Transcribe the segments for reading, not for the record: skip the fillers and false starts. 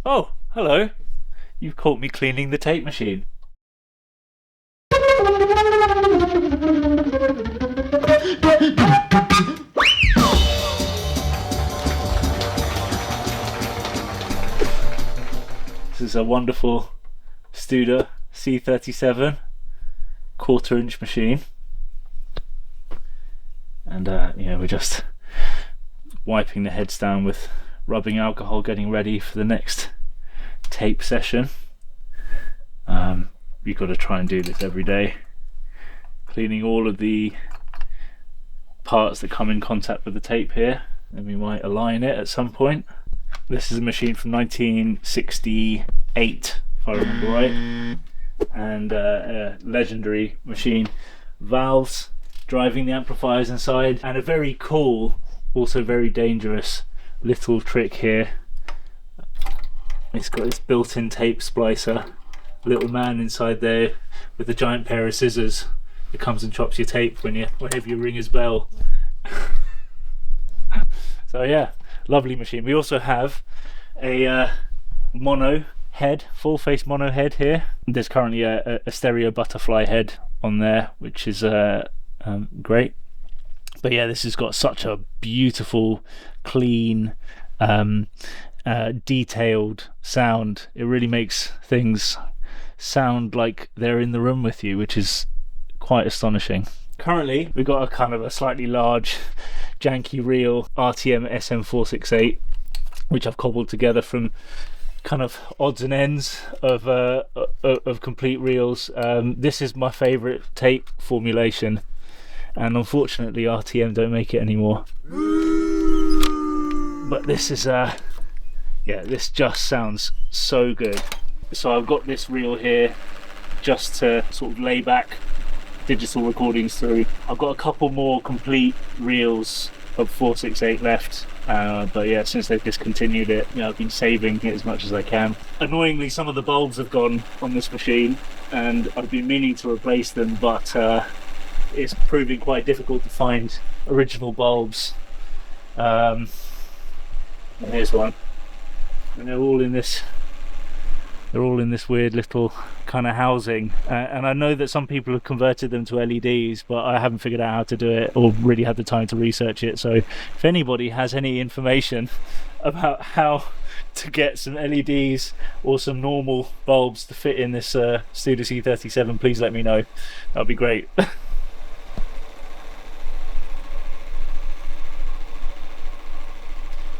Oh, hello. You've caught me cleaning the tape machine. This is a wonderful Studer C37 quarter-inch machine. And we're just wiping the heads down with rubbing alcohol, getting ready for the next tape session. You've got to try and do this every day, cleaning all of the parts that come in contact with the tape here, and we might align it at some point. This is a machine from 1968, if I remember right, and a legendary machine. Valves driving the amplifiers inside, and a very cool, also very dangerous little trick here. It's got this built-in tape splicer, little man inside there with a giant pair of scissors that comes and chops your tape whenever you ring his bell. So yeah, lovely machine. We also have a mono head, full face mono head here. There's currently a stereo butterfly head on there, which is great. But yeah, this has got such a beautiful, clean, detailed sound. It really makes things sound like they're in the room with you, which is quite astonishing. Currently, we've got a kind of a slightly large, janky reel RTM SM468, which I've cobbled together from kind of odds and ends of complete reels. This is my favourite tape formulation, and unfortunately RTM don't make it anymore. But this is this just sounds so good. So I've got this reel here just to sort of lay back digital recordings through. I've got a couple more complete reels of 468 left, but yeah, since they've discontinued it, I've been saving it as much as I can. Annoyingly, some of the bulbs have gone on this machine, and I've been meaning to replace them, but it's proving quite difficult to find original bulbs. And here's one, and they're all in this weird little kind of housing, and I know that some people have converted them to LEDs, but I haven't figured out how to do it or really had the time to research it. So if anybody has any information about how to get some LEDs or some normal bulbs to fit in this Studer C37, please let me know. That'd be great.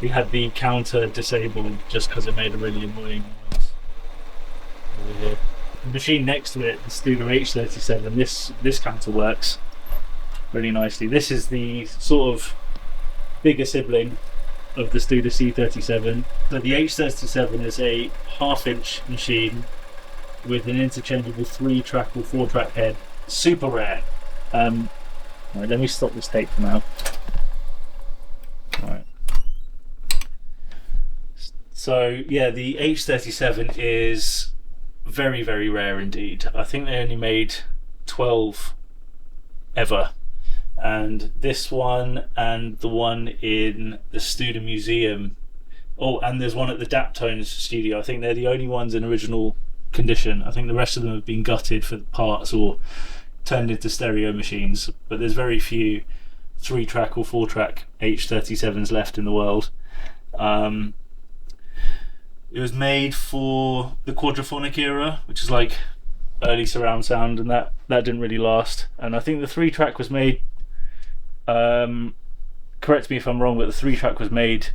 We had the counter disabled just because it made a really annoying noise over here. The machine next to it, the Studer H37, this counter works really nicely. This is the sort of bigger sibling of the Studer C37. So the H37 is a half-inch machine with an interchangeable 3-track or 4-track head. Super rare. Right, let me stop this tape for now. Alright. So yeah, the H37 is very, very rare indeed. I think they only made 12 ever, and this one and the one in the Studer Museum, and there's one at the Daptones studio. I think they're the only ones in original condition. I think the rest of them have been gutted for parts or turned into stereo machines, but there's very few 3-track or 4-track H37s left in the world. It was made for the quadraphonic era, which is like early surround sound, and that didn't really last. And I think the 3-track was made, correct me if I'm wrong, but the 3-track was made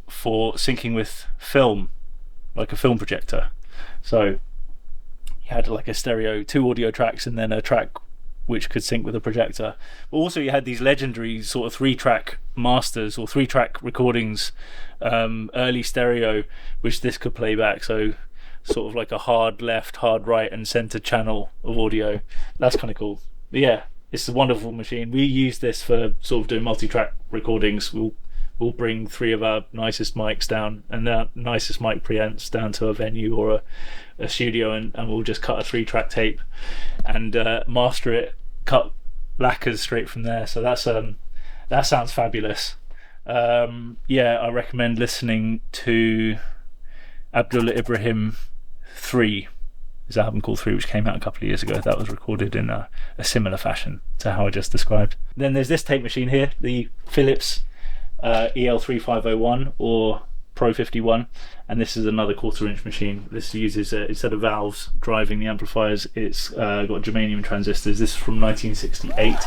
for syncing with film, like a film projector. So you had like a stereo, 2 audio tracks, and then a track which could sync with a projector. But also you had these legendary sort of 3-track masters or 3-track recordings, early stereo, which this could play back. So sort of like a hard left, hard right, and center channel of audio. That's kind of cool. But yeah, it's a wonderful machine. We use this for sort of doing multi-track recordings. We'll bring 3 of our nicest mics down and our nicest mic preamps down to a venue or a studio, and we'll just cut a 3-track tape and master it, cut lacquers straight from there. So that sounds fabulous. I recommend listening to Abdullah Ibrahim 3, his album called 3, which came out a couple of years ago. That was recorded in a similar fashion to how I just described. Then there's this tape machine here, the Philips EL3501 or Pro 51, and this is another 1/4" machine. This uses instead of valves driving the amplifiers, it's got germanium transistors. This is from 1968,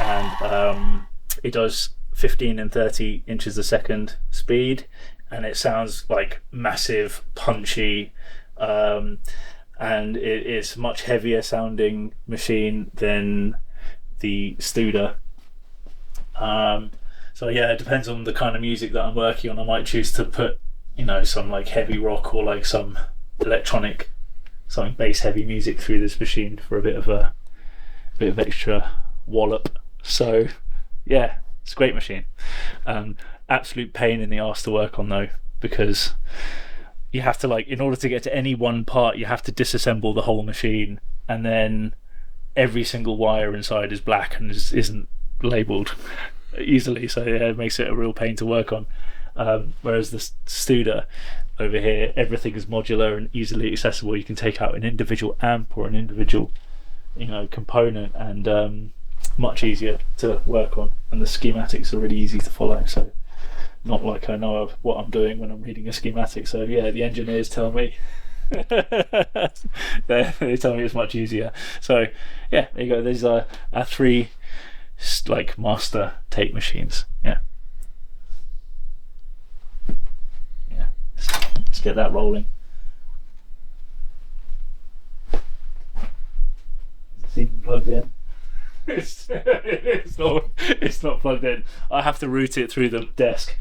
and it does 15 and 30 inches a second speed, and it sounds like massive, punchy, and it is much heavier sounding machine than the Studer. So yeah, it depends on the kind of music that I'm working on. I might choose to put, you know, some like heavy rock or like some electronic, something bass heavy music through this machine for a bit of extra wallop. So yeah, it's a great machine. Absolute pain in the arse to work on though, because you have to, like, in order to get to any one part, you have to disassemble the whole machine, and then every single wire inside is black and isn't labelled easily, so yeah, it makes it a real pain to work on. Whereas the Studer over here, everything is modular and easily accessible. You can take out an individual amp or an individual, you know, component, and much easier to work on, and the schematics are really easy to follow. So not like I know of what I'm doing when I'm reading a schematic. So yeah, the engineers tell me they tell me it's much easier. So yeah, there you go. These are our 3 like master tape machines. Yeah, let's get that rolling. It's even plugged in. It's not plugged in. I have to route it through the desk.